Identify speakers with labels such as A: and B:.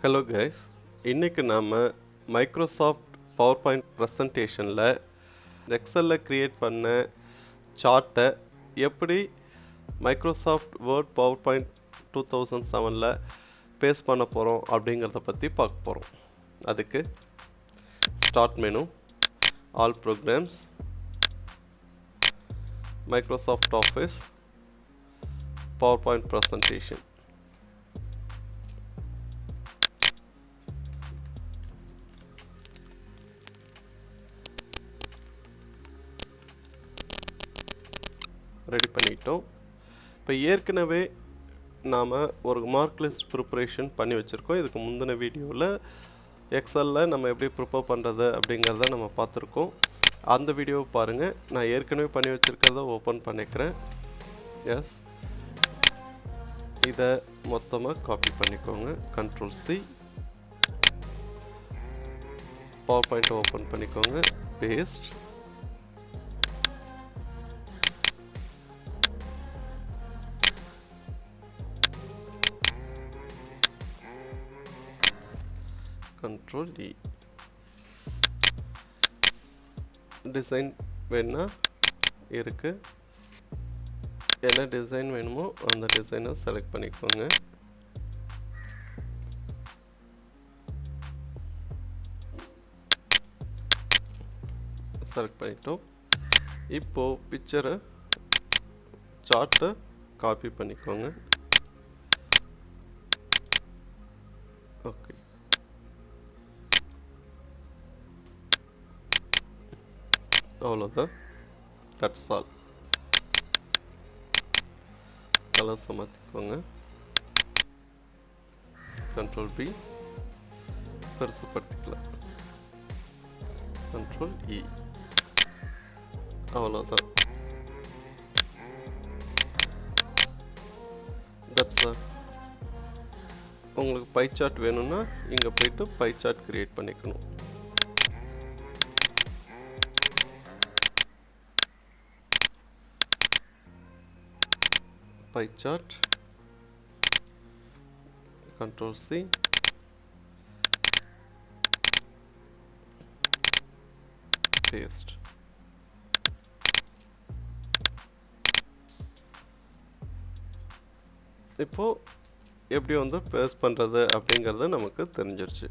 A: Hello guys, இன்றைக்கி நாம் Microsoft PowerPoint ப்ரெசன்டேஷனில் எக்ஸலில் க்ரியேட் பண்ண சார்ட்டை எப்படி Microsoft Word PowerPoint 2007 paste பண்ண போகிறோம் அப்படிங்கிறத பற்றி பார்க்க போகிறோம். அதுக்கு start menu, all programs, Microsoft Office, PowerPoint presentation. Ready பண்ணிட்டோம். இப்போ ஏற்கனவே நாம் ஒரு மார்க் லிஸ்ட் ப்ரிப்பரேஷன் பண்ணி வச்சுருக்கோம். இதுக்கு முந்தின வீடியோவில் எக்ஸலில் நம்ம எப்படி ப்ரிப்பேர் பண்ணுறது அப்படிங்கிறத நம்ம பார்த்துருக்கோம். அந்த வீடியோவை பாருங்கள். நான் ஏற்கனவே பண்ணி வச்சுருக்கிறத ஓப்பன் பண்ணிக்கிறேன். எஸ், இதை மொத்தமாக காப்பி பண்ணிக்கோங்க. Ctrl+C, பவர் பாயிண்ட்டை ஓப்பன் பண்ணிக்கோங்க. Paste, Ctrl+E. டிசைன் வேணுன்னா இருக்குது. என்ன டிசைன் வேணுமோ அந்த டிசைனை செலக்ட் பண்ணிக்கோங்க. செலக்ட் பண்ணிட்டோம். இப்போது பிக்சரை சார்ட்டை காப்பி பண்ணிக்கோங்க. ஓகே, அவ்வளோதான். That's all. கலர்ஸை மாற்றிக்கோங்க. Ctrl+B, பெருசுப்படுத்திக்கலாம். Ctrl+E, அவ்வளோதான். That's all. உங்களுக்கு பை சார்ட் வேணும்னா இங்கே போயிட்டு பை சார்ட் க்ரியேட் பண்ணிக்கணும். pie chart, Ctrl+C, paste. இப்போ எப்படி பேஸ்ட் பண்ணுறது அப்படிங்கிறது நமக்கு தெரிஞ்சிருச்சு.